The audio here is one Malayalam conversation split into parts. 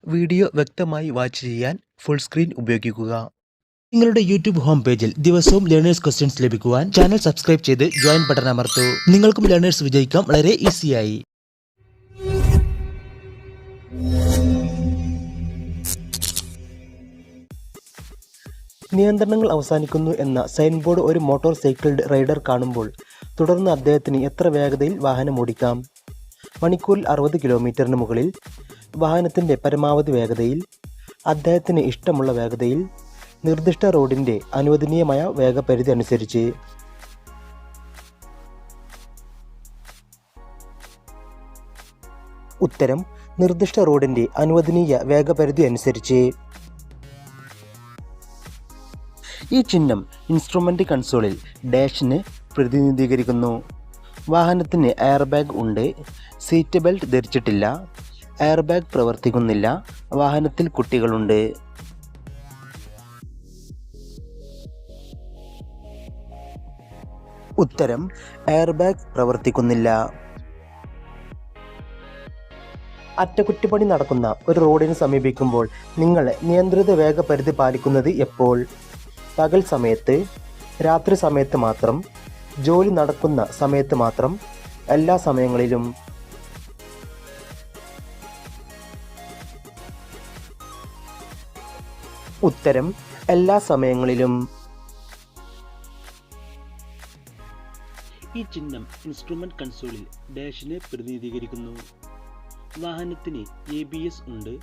വീഡിയോ വ്യക്തമായി വാച്ച് ചെയ്യാൻ ഫുൾ സ്ക്രീൻ ഉപയോഗിക്കുക. നിങ്ങളുടെ യൂട്യൂബ് ഹോം പേജിൽ ദിവസവും ലേണേഴ്സ് ക്വസ്റ്റ്യൻസ് ലഭിക്കുവാൻ ചാനൽ സബ്സ്ക്രൈബ് ചെയ്ത് ജോയിൻ ബട്ടൺ അമർത്തൂ. നിങ്ങൾക്കും ലേണേഴ്സ് വിജയിക്കാം വളരെ ഈസിയായി. നിയന്ത്രണങ്ങൾ അവസാനിക്കുന്നു എന്ന സൈൻ ബോർഡ് ഒരു മോട്ടോർ സൈക്കിൾഡ് റൈഡർ കാണുമ്പോൾ തുടർന്ന് അദ്ദേഹത്തിന് എത്ര വേഗതയിൽ വാഹനം ഓടിക്കാം? മണിക്കൂറിൽ 60 കിലോമീറ്ററിന് മുകളിൽ, വാഹനത്തിൻ്റെ പരമാവധി വേഗതയിൽ, അദ്ദേഹത്തിന് ഇഷ്ടമുള്ള വേഗതയിൽ, നിർദ്ദിഷ്ട റോഡിൻ്റെ അനുവദനീയമായ വേഗപരിധി അനുസരിച്ച്. ഉത്തരം നിർദ്ദിഷ്ട റോഡിൻ്റെ അനുവദനീയ വേഗപരിധി അനുസരിച്ച്. ഈ ചിഹ്നം ഇൻസ്ട്രുമെൻ്റ് കൺസോളിൽ ഡാഷിനെ പ്രതിനിധീകരിക്കുന്നു. വാഹനത്തിന് എയർ ബാഗ് ഉണ്ട്, സീറ്റ് ബെൽറ്റ് ധരിച്ചിട്ടില്ല, എയർ ബാഗ് പ്രവർത്തിക്കുന്നില്ല, വാഹനത്തിൽ കുട്ടികളുണ്ട്. ഉത്തരം എയർ ബാഗ് പ്രവർത്തിക്കുന്നില്ല. അറ്റകുറ്റപ്പണി നടക്കുന്ന ഒരു റോഡിന് സമീപിക്കുമ്പോൾ നിങ്ങൾ നിയന്ത്രിത വേഗപരിധി പാലിക്കുന്നത് എപ്പോൾ? പകൽ സമയത്ത്, രാത്രി സമയത്ത് മാത്രം, ജോലി നടക്കുന്ന സമയത്ത് മാത്രം, എല്ലാ സമയങ്ങളിലും? ഉത്തരം എല്ലാ സമയങ്ങളിലും. ഈ ചിഹ്നം ഇൻസ്ട്രുമെന്റ് കൺസോളിൽ ഡാഷിനെ പ്രതിനിധീകരിക്കുന്നു. വാഹനത്തിന് ABS ഉണ്ട്,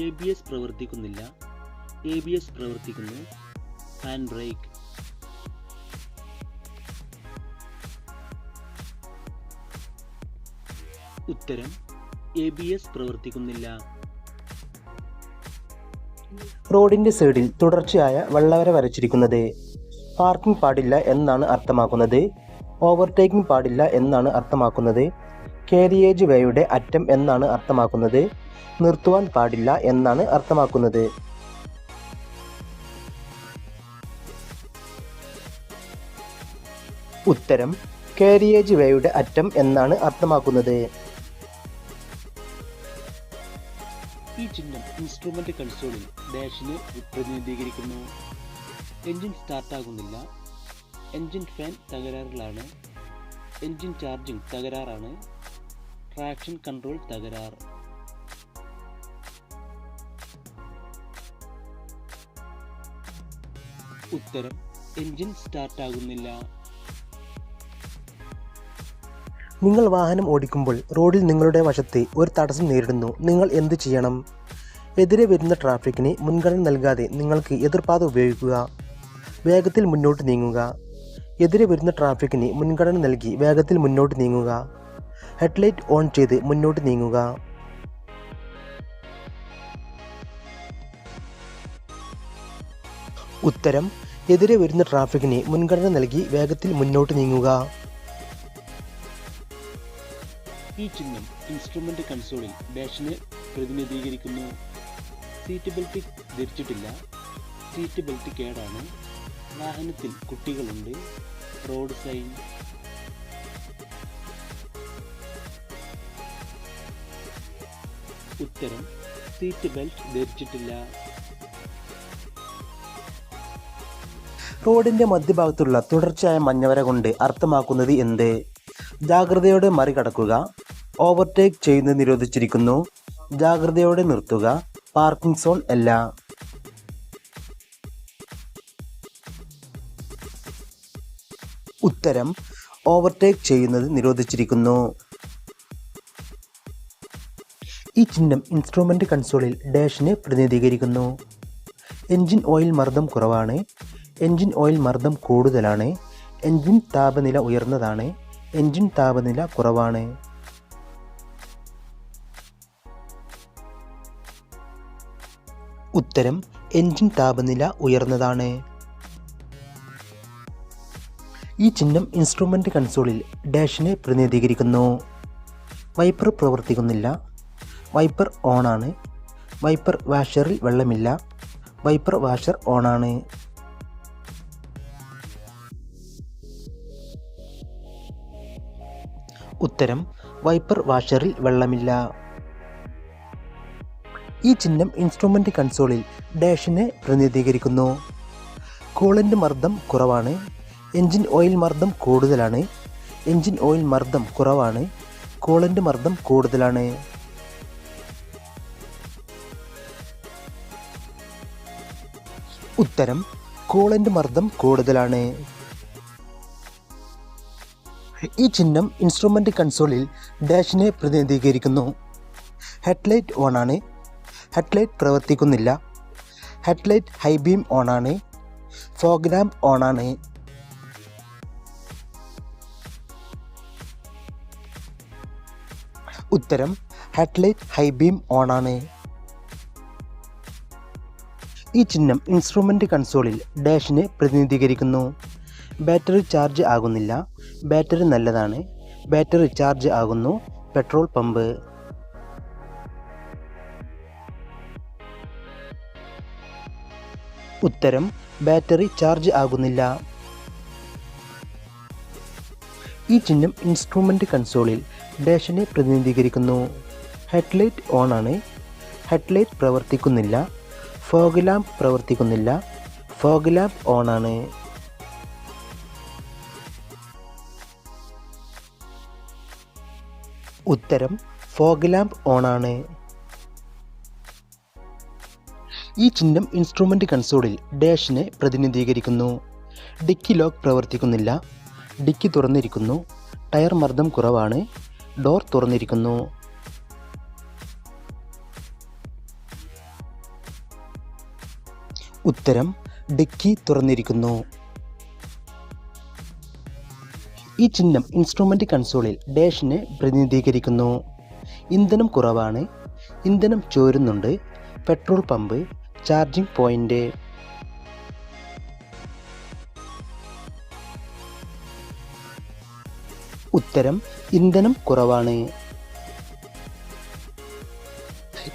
ABS പ്രവർത്തിക്കുന്നില്ല, ABS പ്രവർത്തിക്കുന്നു, ഹാൻഡ് ബ്രേക്ക്. ഉത്തരം ABS പ്രവർത്തിക്കുന്നില്ല. റോഡിൻ്റെ സൈഡിൽ തുടർച്ചയായ വെള്ളവര വരച്ചിരിക്കുന്നത് പാർക്കിംഗ് പാടില്ല എന്നാണ് അർത്ഥമാക്കുന്നത്. ഓവർടേക്കിംഗ് പാടില്ല എന്നാണ് അർത്ഥമാക്കുന്നത്. കാരിയേജ് വേയുടെ അറ്റം എന്നാണ് അർത്ഥമാക്കുന്നത്. നിർത്തുവാൻ പാടില്ല എന്നാണ് അർത്ഥമാക്കുന്നത്. ഉത്തരം കാരിയേജ് വേയുടെ അറ്റം എന്നാണ് അർത്ഥമാക്കുന്നത്. ഈ ചിഹ്നം ഇൻസ്ട്രുമെന്റ് കൺസോളിൽ ഡാഷിനെ പ്രതിനിധീകരിക്കുന്നു. എൻജിൻ സ്റ്റാർട്ടാകുന്നില്ല, എൻജിൻ ഫാൻ തകരാറിലാണ്, എൻജിൻ ചാർജിംഗ് തകരാറാണ്, ട്രാക്ഷൻ കൺട്രോൾ തകരാർ. ഉത്തരം എൻജിൻ സ്റ്റാർട്ടാകുന്നില്ല. നിങ്ങൾ വാഹനം ഓടിക്കുമ്പോൾ റോഡിൽ നിങ്ങളുടെ വശത്ത് ഒരു തടസ്സം നേരിടുന്നു. നിങ്ങൾ എന്ത് ചെയ്യണം? എതിരെ വരുന്ന ട്രാഫിക്കിന് മുൻഗണന നൽകാതെ നിങ്ങൾക്ക് എതിർപാത ഉപയോഗിക്കുക. വേഗത്തിൽ മുന്നോട്ട് നീങ്ങുക. എതിരെ വരുന്ന ട്രാഫിക്കിന് മുൻഗണന നൽകി വേഗത്തിൽ മുന്നോട്ട് നീങ്ങുക. ഹെഡ്ലൈറ്റ് ഓൺ ചെയ്ത് മുന്നോട്ട് നീങ്ങുക. ഉത്തരം എതിരെ വരുന്ന ട്രാഫിക്കിന് മുൻഗണന നൽകി വേഗത്തിൽ മുന്നോട്ട് നീങ്ങുക. ഈ ചിഹ്നം ഇൻസ്ട്രുമെന്റ് കൺസോളിൽ ഡാഷിനെ പ്രതിനിധീകരിക്കുന്നു. സീറ്റ് ബെൽറ്റ് ധരിച്ചിട്ടില്ല, സീറ്റ് ബെൽറ്റ് കേടാണ്, വാഹനത്തിൽ കുട്ടികളുണ്ട്, റോഡ് സൈൻ. ഉത്തരം സീറ്റ് ബെൽറ്റ് ധരിച്ചിട്ടില്ല. റോഡിൻ്റെ മധ്യഭാഗത്തുള്ള തുടർച്ചയായ മഞ്ഞവര കൊണ്ട് അർത്ഥമാക്കുന്നത് എന്ത്? ജാഗ്രതയോടെ മറികടക്കുക, ഓവർടേക്ക് ചെയ്യുന്നത് നിരോധിച്ചിരിക്കുന്നു, ജാഗ്രതയോടെ നിർത്തുക, പാർക്കിംഗ് സോൺ അല്ല. ഉത്തരം ഓവർടേക്ക് ചെയ്യുന്നത് നിരോധിച്ചിരിക്കുന്നു. ഈ ചിഹ്നം ഇൻസ്ട്രുമെൻ്റ് കൺസോളിൽ ഡാഷിനെ പ്രതിനിധീകരിക്കുന്നു. എൻജിൻ ഓയിൽ മർദ്ദം കുറവാണ്, എൻജിൻ ഓയിൽ മർദ്ദം കൂടുതലാണ്, എൻജിൻ താപനില ഉയർന്നതാണ്, എൻജിൻ താപനില കുറവാണ്. ഉത്തരം എൻജിൻ താപനില ഉയർന്നതാണ്. ഈ ചിഹ്നം ഇൻസ്ട്രുമെൻ്റ് കൺസോളിൽ ഡാഷിനെ പ്രതിനിധീകരിക്കുന്നു. വൈപ്പർ പ്രവർത്തിക്കുന്നില്ല, വൈപ്പർ ഓണാണ്, വൈപ്പർ വാഷറിൽ വെള്ളമില്ല, വൈപ്പർ വാഷർ ഓണാണ്. ഉത്തരം വൈപ്പർ വാഷറിൽ വെള്ളമില്ല. ഈ ചിഹ്നം ഇൻസ്ട്രുമെൻ്റ് കൺസോളിൽ ഡാഷിനെ പ്രതിനിധീകരിക്കുന്നു. കൂളൻ്റ് മർദ്ദം കുറവാണ്. എൻജിൻ ഓയിൽ മർദ്ദം കൂടുതലാണ്. എൻജിൻ ഓയിൽ മർദ്ദം കുറവാണ്. കൂളൻ്റ് മർദ്ദം കൂടുതലാണ്. ഉത്തരം കൂളൻ്റ് മർദ്ദം കൂടുതലാണ്. ഈ ചിഹ്നം ഇൻസ്ട്രുമെൻ്റ് കൺസോളിൽ ഡാഷിനെ പ്രതിനിധീകരിക്കുന്നു. ഹെഡ്ലൈറ്റ് ഓണാണ്. ഹെഡ്ലൈറ്റ് പ്രവർത്തിക്കുന്നില്ല. ഹെഡ്ലൈറ്റ് ഹൈ ബീം ഓണാണ്. ഫോഗ് ലാമ്പ് ഓണാണ്. ഉത്തരം ഹെഡ്ലൈറ്റ് ഹൈ ബീം ഓണാണ്. ഈ ചിഹ്നം ഇൻസ്ട്രുമെൻ്റ് കൺസോളിൽ ഡാഷിനെ പ്രതിനിധീകരിക്കുന്നു. ബാറ്ററി ചാർജ് ആകുന്നില്ല. ബാറ്ററി നല്ലതാണ്. ബാറ്ററി ചാർജ് ആകുന്നു. Petrol pump. ഉത്തരം ബാറ്ററി ചാർജ് ആകുന്നില്ല. ഈ ചിഹ്നം ഇൻസ്ട്രുമെൻ്റ് കൺസോളിൽ ഡാഷിനെ പ്രതിനിധീകരിക്കുന്നു. ഹെഡ്ലൈറ്റ് ഓണാണ്. ഹെഡ്ലൈറ്റ് പ്രവർത്തിക്കുന്നില്ല. ഫോഗ് ലാമ്പ് പ്രവർത്തിക്കുന്നില്ല. ഫോഗ് ലാമ്പ് ഓണാണ്. ഉത്തരം ഫോഗ് ലാമ്പ് ഓണാണ്. ഈ ചിഹ്നം ഇൻസ്ട്രുമെൻ്റ് കൺസോളിൽ ഡാഷിനെ പ്രതിനിധീകരിക്കുന്നു. ഡിക്കി ലോക്ക് പ്രവർത്തിക്കുന്നില്ല. ഡിക്കി തുറന്നിരിക്കുന്നു. ടയർ മർദ്ദം കുറവാണ്. ഡോർ തുറന്നിരിക്കുന്നു. ഉത്തരം ഡിക്കി തുറന്നിരിക്കുന്നു. ഈ ചിഹ്നം ഇൻസ്ട്രുമെൻ്റ് കൺസോളിൽ ഡാഷിനെ പ്രതിനിധീകരിക്കുന്നു. ഇന്ധനം കുറവാണ്. ഇന്ധനം ചോരുന്നുണ്ട്. Petrol pump. Charging point. ഉത്തരം ഇന്ധനം കുറവാണ്.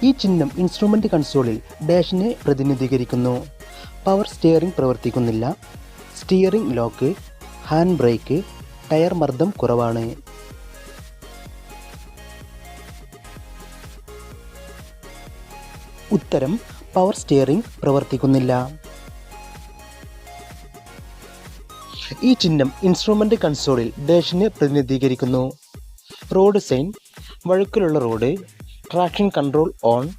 ഈ ചിഹ്നം ഇൻസ്ട്രുമെൻ്റ് കൺസോളിൽ ഡാഷിനെ പ്രതിനിധീകരിക്കുന്നു. പവർ സ്റ്റിയറിംഗ് പ്രവർത്തിക്കുന്നില്ല. Steering lock. Hand brake. Tyre മർദ്ദം കുറവാണ്. ഉത്തരം പവർ സ്റ്റിയറിംഗ് പ്രവർത്തിക്കുന്നില്ല. ഈ ചിഹ്നം ഇൻസ്ട്രുമെൻ്റ് കൺസോളിൽ ഡാഷിനെ പ്രതിനിധീകരിക്കുന്നു. Road sign. വഴുക്കലുള്ള road. Traction control on.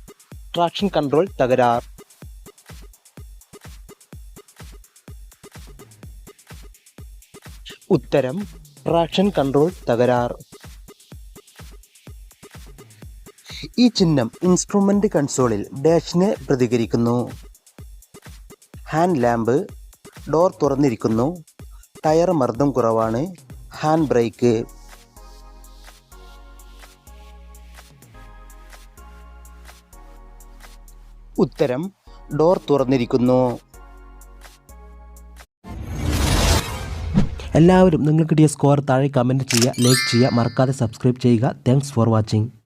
Traction control തകരാർ. ഉത്തരം ട്രാക്ഷൻ കൺട്രോൾ തകരാർ. ഈ ചിഹ്നം ഇൻസ്ട്രുമെൻ്റ് കൺസോളിൽ ഡാഷിനെ പ്രതികരിക്കുന്നു. Hand lamp. ഡോർ തുറന്നിരിക്കുന്നു. ടയർ മർദ്ദം കുറവാണ്. Hand brake. ഉത്തരം ഡോർ തുറന്നിരിക്കുന്നു. എല്ലാവരും നിങ്ങൾക്ക് കിട്ടിയ സ്കോർ താഴെ കമൻറ്റ് ചെയ്യുക, ലൈക്ക് ചെയ്യുക, മറക്കാതെ സബ്സ്ക്രൈബ് ചെയ്യുക. Thanks for watching.